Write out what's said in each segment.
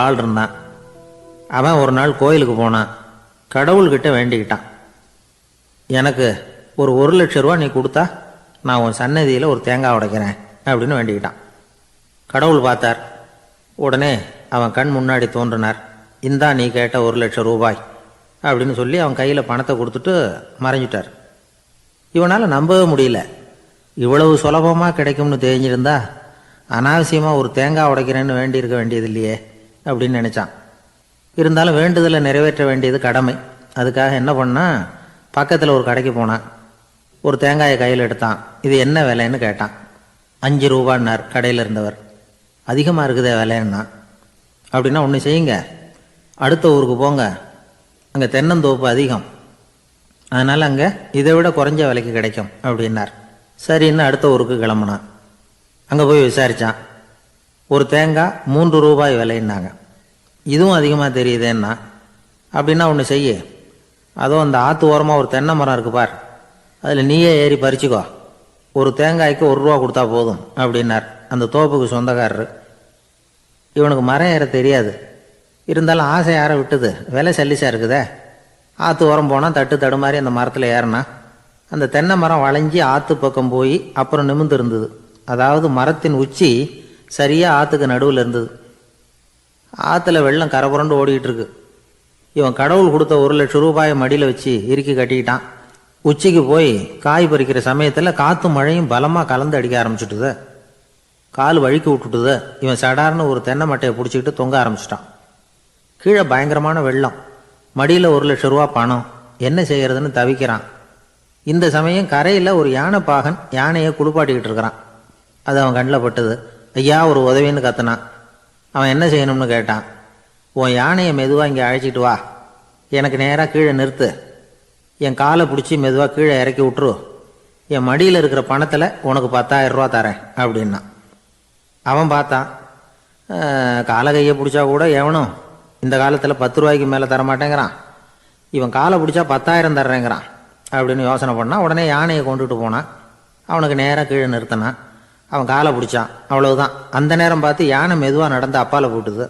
ஆள் இருந்தான். அவன் ஒரு நாள் கோயிலுக்கு போனான். கடவுள்கிட்ட வேண்டிக்கிட்டான், எனக்கு ஒரு 1,00,000 ரூபா நீ கொடுத்தா நான் உன் சன்னதியில் ஒரு தேங்காய் உடைக்கிறேன் அப்படின்னு வேண்டிக்கிட்டான். கடவுள் பார்த்தார். உடனே அவன் கண் முன்னாடி தோன்றினார். இந்தா நீ கேட்ட 1,00,000 ரூபாய் அப்படின்னு சொல்லி அவன் கையில் பணத்தை கொடுத்துட்டு மறைஞ்சிட்டார். இவனால் நம்பவே முடியல. இவ்வளவு சுலபமாக கிடைக்கும்னு தெரிஞ்சிருந்தா அனாவசியமாக ஒரு தேங்காய் உடைக்கிறேன்னு வேண்டியிருக்க வேண்டியது இல்லையே அப்படின்னு நினச்சான். இருந்தாலும் வேண்டுதலை நிறைவேற்ற வேண்டியது கடமை. அதுக்காக என்ன பண்ணான், பக்கத்தில் ஒரு கடைக்கு போனான். ஒரு தேங்காயை கையில் எடுத்தான். இது என்ன விலைன்னு கேட்டான். 5 ரூபான்னார் கடையில் இருந்தவர். அதிகமாக இருக்குதே விலைன்னா. அப்படின்னா ஒன்று செய்யுங்க, அடுத்த ஊருக்கு போங்க, அங்கே தென்னந்தோப்பு அதிகம், அதனால் அங்கே இதை விட குறைஞ்ச விலைக்கு கிடைக்கும் அப்படின்னார். சரின்னு அடுத்த ஊருக்கு கிளம்புனான். அங்கே போய் விசாரித்தான். ஒரு தேங்காய் 3 ரூபாய் விலைன்னாங்க. இதுவும் அதிகமாக தெரியுதேன்னா. அப்படின்னா ஒன்று செய்ய, அதோ அந்த ஆற்று ஓரமாக ஒரு தென்னை மரம் இருக்கு பார், அதில் நீயே ஏறி பறிச்சுக்கோ, ஒரு தேங்காய்க்கு 1 ரூபா கொடுத்தா போதும் அப்படின்னார் அந்த தோப்புக்கு சொந்தக்காரரு. இவனுக்கு மரம் ஏற தெரியாது, இருந்தாலும் ஆசை யாரை விட்டுது, விலை சல்லிசா இருக்குதே. ஆற்று ஓரம் போனால் தட்டு தடுமாறி அந்த மரத்தில் ஏறினா அந்த தென்னை மரம் வளைஞ்சி ஆற்று பக்கம் போய் அப்புறம் நிமிர்ந்து இருந்தது. அதாவது மரத்தின் உச்சி சரியாக ஆற்றுக்கு நடுவில் இருந்தது. ஆற்றுல வெள்ளம் கரைபுரண்டு ஓடிக்கிட்டு இருக்கு. இவன் கடவுள் கொடுத்த 1,00,000 ரூபாயை மடியில் வச்சு இறுக்கி கட்டிக்கிட்டான். உச்சிக்கு போய் காய் பறிக்கிற சமயத்தில் காற்று மழையும் பலமாக கலந்து அடிக்க ஆரம்பிச்சுட்டுது. கால் வழுக்கி விட்டுட்டுது. இவன் சடார்னு ஒரு தென்னை மட்டையை பிடிச்சிக்கிட்டு தொங்க ஆரம்பிச்சிட்டான். கீழே பயங்கரமான வெள்ளம், மடியில் 1,00,000 ரூபா பணம், என்ன செய்யறதுன்னு தவிக்கிறான். இந்த சமயம் கரையில் ஒரு யானை பாகன் யானையை குளிப்பாட்டிக்கிட்டு இருக்கிறான். அது அவன் கண்ணில் பட்டது. ஐயா ஒரு உதவின்னு கத்துனான். அவன் என்ன செய்யணும்னு கேட்டான். உன் யானையை மெதுவாக இங்கே அழைச்சிட்டு வா, எனக்கு நேராக கீழே நிறுத்து, என் காலை பிடிச்சி மெதுவாக கீழே இறக்கி விட்டுரு, என் மடியில் இருக்கிற பணத்தில் உனக்கு 10,000 ரூபா தரேன் அப்படின்னா. அவன் பார்த்தான். காலை கையை பிடிச்சா கூட எவனும் இந்த காலத்தில் 10 ரூபாய்க்கு மேலே தரமாட்டேங்கிறான், இவன் காலை பிடிச்சா 10,000 தர்றேங்கிறான் அப்படின்னு யோசனை பண்ணான். உடனே யானையை கொண்டுட்டு போனான். அவனுக்கு நேராக கீழே நிறுத்தினான். அவன் காலை பிடிச்சான். அவ்வளவுதான். அந்த நேரம் பார்த்து யானை மெதுவாக நடந்து அப்பால போட்டுது.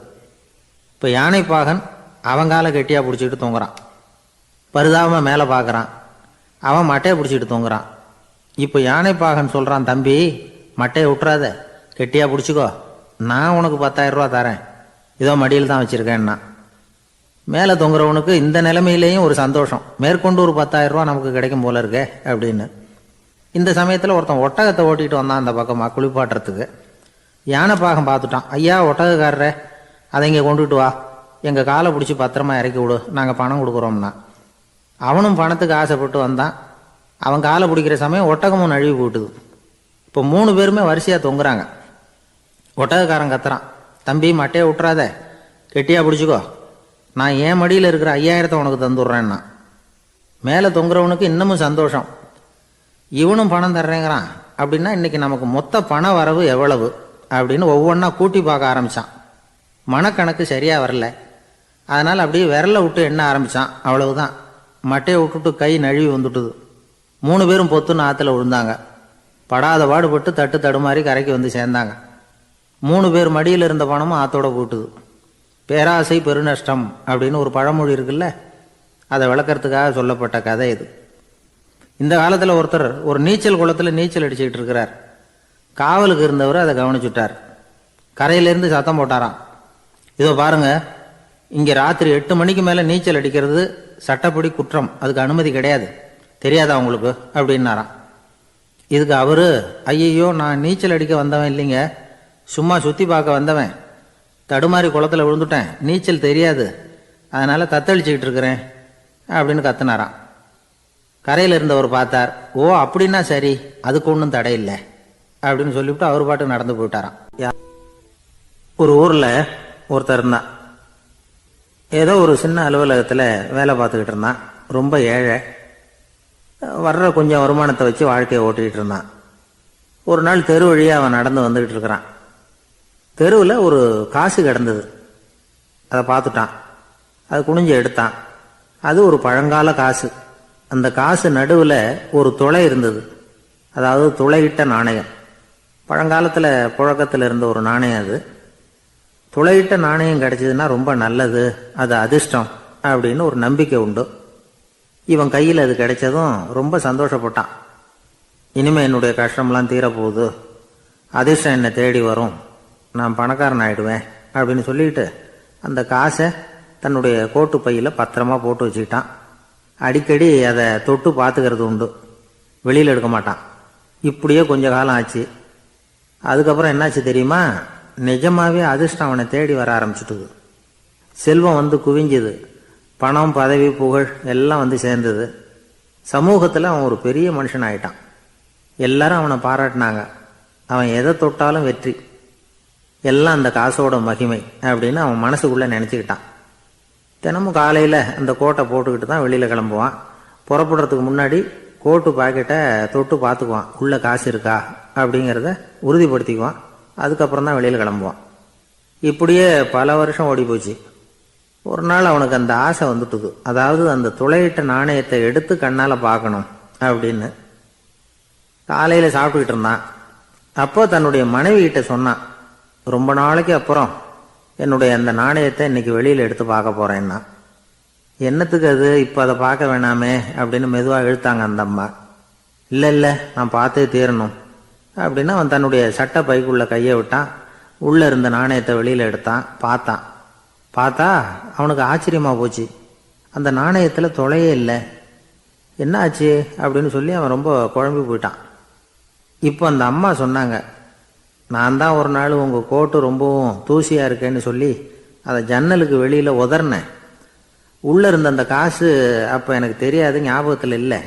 இப்போ யானை பாகன் அவன் காலை கெட்டியாக பிடிச்சிக்கிட்டு தூங்குறான். பரிதாபமாக மேலே பார்க்குறான். அவன் மட்டையை பிடிச்சிக்கிட்டு தூங்குறான். இப்போ யானை பாகன் சொல்கிறான், தம்பி மட்டையை விட்டுறாத, கெட்டியாக பிடிச்சிக்கோ, நான் உனக்கு 10,000 ரூபா தரேன், இதோ மடியில் தான் வச்சுருக்கேன்னா. மேலே தொங்குறவனுக்கு இந்த நிலைமையிலேயும் ஒரு சந்தோஷம், மேற்கொண்டு ஒரு 10,000 ரூபா நமக்கு கிடைக்கும் போல இருக்கே அப்படின்னு. இந்த சமயத்தில் ஒருத்தன் ஒட்டகத்தை ஓட்டிகிட்டு வந்தான் அந்த பக்கமாக குளிப்பாட்டுறதுக்கு. யானை பாகம் பார்த்துட்டான். ஐயா ஒட்டகக்காரரே, அதை இங்கே கொண்டுட்டு வா, எங்கள் காலை பிடிச்சி பத்திரமா இறக்கி விடு, நாங்கள் பணம் கொடுக்குறோம்னா. அவனும் பணத்துக்கு ஆசைப்பட்டு வந்தான். அவன் காலை பிடிக்கிற சமயம் ஒட்டகமும் நழுவி போட்டுது. இப்போ 3 பேருமே வரிசையாக தொங்குறாங்க. ஒட்டகக்காரன் கத்துறான், தம்பி மட்டையை விட்டுறாத, கெட்டியாக பிடிச்சிக்கோ, நான் என் மடியில் இருக்கிற 5,000 உனக்கு தந்துடுறேன்னா. மேலே தொங்குறவனுக்கு இன்னமும் சந்தோஷம், இவனும் பணம் தர்றேங்கிறான், அப்படின்னா இன்னைக்கு நமக்கு மொத்த பண வரவு எவ்வளவு அப்படின்னு ஒவ்வொன்றா கூட்டி பார்க்க ஆரம்பித்தான். மனக்கணக்கு சரியாக வரல. அதனால் அப்படியே விரலை விட்டு எண்ண ஆரம்பித்தான். அவ்வளவுதான், மட்டையை விட்டுட்டு கை நழுவி வந்துட்டுது. 3 பேரும் பொத்துன்னு ஆற்றுல விழுந்தாங்க. படாத பாடுபட்டு தட்டு தடுமாறி கரைக்கு வந்து சேர்ந்தாங்க. 3 பேர் மடியில் இருந்த பணமும் ஆற்றோட போட்டுது. பேராசை பெருநஷ்டம் அப்படின்னு ஒரு பழமொழி இருக்குல்ல, அதை விளக்கறதுக்காக சொல்லப்பட்ட கதை இது. இந்த காலத்தில் ஒருத்தர் ஒரு நீச்சல் குளத்தில் நீச்சல் அடிச்சுக்கிட்டு இருக்கிறார். காவலுக்கு இருந்தவர் அதை கவனிச்சுட்டார். கரையிலேருந்து சத்தம் போட்டாராம், இதோ பாருங்க, இங்கே ராத்திரி 8 மணிக்கு மேலே நீச்சல் அடிக்கிறது சட்டப்படி குற்றம், அதுக்கு அனுமதி கிடையாது, தெரியாதா உங்களுக்கு அப்படின்னாராம். இதுக்கு அவரு, ஐயையோ நான் நீச்சல் அடிக்க வந்தவன் இல்லைங்க, சும்மா சுற்றி பார்க்க வந்தவன், தடுமாறி குளத்தில் விழுந்துட்டேன், நீச்சல் தெரியாது, அதனால் தத்தளிச்சுக்கிட்டு இருக்கிறேன் அப்படின்னு கத்துனாராம். கரையில் இருந்தவர் பார்த்தார். ஓ அப்படின்னா சரி, அதுக்கு ஒன்றும் தடை இல்லை அப்படின்னு சொல்லிவிட்டு அவர் பாட்டுக்கு நடந்து போயிட்டாராம். ஒரு ஊரில் ஒருத்தர் இருந்தான். ஏதோ ஒரு சின்ன அலுவலகத்தில் வேலை பார்த்துக்கிட்டு இருந்தான். ரொம்ப ஏழை. வர்ற கொஞ்சம் வருமானத்தை வச்சு வாழ்க்கையை ஓட்டிக்கிட்டு இருந்தான். ஒரு நாள் தெரு வழியாக அவன் நடந்து வந்துக்கிட்டு இருக்கிறான். தெருவில் ஒரு காசு கிடந்தது. அதை பார்த்துட்டான். அதை குனிஞ்சு எடுத்தான். அது ஒரு பழங்கால காசு. அந்த காசு நடுவில் ஒரு துளை இருந்தது. அதாவது துளையிட்ட நாணயம். பழங்காலத்தில் புழக்கத்தில் இருந்த ஒரு நாணயம் அது. துளையிட்ட நாணயம் கிடைச்சதுன்னா ரொம்ப நல்லது, அது அதிர்ஷ்டம் அப்படின்னு ஒரு நம்பிக்கை உண்டு. இவன் கையில் அது கிடைச்சதும் ரொம்ப சந்தோஷப்பட்டான். இனிமேல் என்னுடைய கஷ்டம்லாம் தீரப்போகுது, அதிர்ஷ்டம் என்னை தேடி வரும், நான் பணக்காரன் ஆயிடுவேன் அப்படின்னு சொல்லிட்டு அந்த காசை தன்னுடைய கோட்டு பையில் பத்திரமா போட்டு வச்சுக்கிட்டான். அடிக்கடி அதை தொட்டு பார்த்துக்கிறது உண்டு, வெளியில் எடுக்க மாட்டான். இப்படியே கொஞ்ச காலம் ஆச்சு. அதுக்கப்புறம் என்னாச்சு தெரியுமா? நிஜமாவே அதிர்ஷ்டம் அவனை தேடி வர ஆரம்பிச்சுட்டுது. செல்வம் வந்து குவிஞ்சுது, பணம் பதவி புகழ் எல்லாம் வந்து சேர்ந்தது. சமூகத்தில் அவன் ஒரு பெரிய மனுஷன் ஆயிட்டான். எல்லாரும் அவனை பாராட்டினாங்க. அவன் எதை தொட்டாலும் வெற்றி, எல்லாம் அந்த காசோட மகிமை அப்படின்னு அவன் மனசுக்குள்ளே நினச்சிக்கிட்டான். தினமும் காலையில் அந்த கோட்டை போட்டுக்கிட்டு தான் வெளியில் கிளம்புவான். புறப்படுறதுக்கு முன்னாடி கோட்டு பாக்கெட்டை தொட்டு பார்த்துக்குவான், உள்ளே காசு இருக்கா அப்படிங்கிறத உறுதிப்படுத்திக்குவான். அதுக்கப்புறம் தான் வெளியில் கிளம்புவான். இப்படியே பல வருஷம் ஓடி போச்சு. ஒரு நாள் அவனுக்கு அந்த ஆசை வந்துட்டுது, அதாவது அந்த துளையிட்ட நாணயத்தை எடுத்து கண்ணால் பார்க்கணும் அப்படின்னு. காலையில் சாப்பிட்டுக்கிட்டு இருந்தான். அப்போ தன்னுடைய மனைவி கிட்ட சொன்னான், ரொம்ப நாளைக்கு அப்புறம் என்னுடைய அந்த நாணயத்தை இன்னைக்கு வெளியில் எடுத்து பார்க்க போகிறேன்னா. என்னத்துக்கு அது, இப்போ அதை பார்க்க வேணாமே அப்படின்னு மெதுவாக இழுத்தாங்க அந்த அம்மா. இல்லை நான் பார்த்தே தீரணும் அப்படின்னு அவன் தன்னுடைய சட்டை பைக்குள்ள கையை விட்டான். உள்ளே இருந்த நாணயத்தை வெளியில் எடுத்தான். பார்த்தா அவனுக்கு ஆச்சரியமாக போச்சு. அந்த நாணயத்தில் துளையே இல்லை. என்ன ஆச்சு அப்படின்னு சொல்லி அவன் ரொம்ப குழம்பி போயிட்டான். இப்போ அந்த அம்மா சொன்னாங்க, நான் தான் ஒரு நாள் உங்கள் கோட்டு ரொம்பவும் தூசியாக இருக்கேன்னு சொல்லி அதை ஜன்னலுக்கு வெளியில் உதறினேன். உள்ளே இருந்த அந்த காசு அப்போ எனக்கு தெரியாது, ஞாபகத்தில் இல்லை.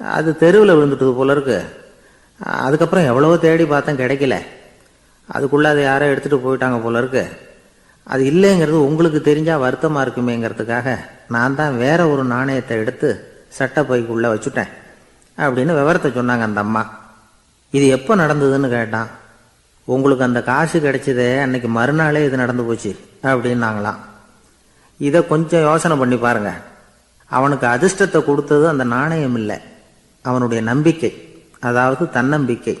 அது தெருவில் விழுந்துட்டது போல இருக்கு. அதுக்கப்புறம் எவ்வளவோ தேடி பார்த்தேன், கிடைக்கல. அதுக்குள்ளே அதை யாரோ எடுத்துகிட்டு போயிட்டாங்க போல இருக்கு. அது இல்லைங்கிறது உங்களுக்கு தெரிஞ்சால் வருத்தமாக இருக்குமேங்கிறதுக்காக நான் தான் வேற ஒரு நாணயத்தை எடுத்து சட்டை பைக்குள்ளே வச்சுட்டேன் அப்படின்னு விவரத்தை சொன்னாங்க அந்த அம்மா. இது எப்போ நடந்ததுன்னு கேட்டான். உங்களுக்கு அந்த காசு கிடைச்சதே அன்னைக்கு மறுநாளே இது நடந்து போச்சு அப்படின்னாங்களாம். இதை கொஞ்சம் யோசனை பண்ணி பாருங்க. அவனுக்கு அதிர்ஷ்டத்தை கொடுத்தது அந்த நாணயம் இல்லை, அவனுடைய நம்பிக்கை, அதாவது தன்னம்பிக்கை.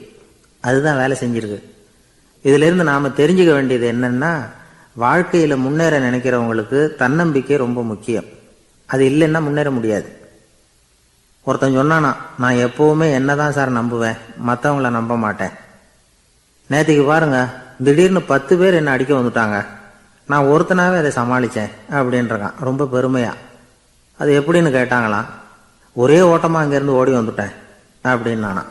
அதுதான் வேலை செஞ்சிருக்கு. இதிலிருந்து நாம் தெரிஞ்சுக்க வேண்டியது என்னன்னா, வாழ்க்கையில் முன்னேற நினைக்கிறவங்களுக்கு தன்னம்பிக்கை ரொம்ப முக்கியம். அது இல்லைன்னா முன்னேற முடியாது. ஒருத்தன் சொன்னானா, நான் எப்போவுமே என்ன தான் சார் நம்புவேன், மற்றவங்கள நம்ப மாட்டேன். நேற்றுக்கு பாருங்க, திடீர்னு 10 பேர் என்னை அடிக்க வந்துட்டாங்க, நான் ஒருத்தனாவே அதை சமாளித்தேன் அப்படின்றான் ரொம்ப பெருமையா. அது எப்படின்னு கேட்டாங்களாம். ஒரே ஓட்டமாக அங்கேருந்து ஓடி வந்துட்டேன் அப்படின்னு நானா.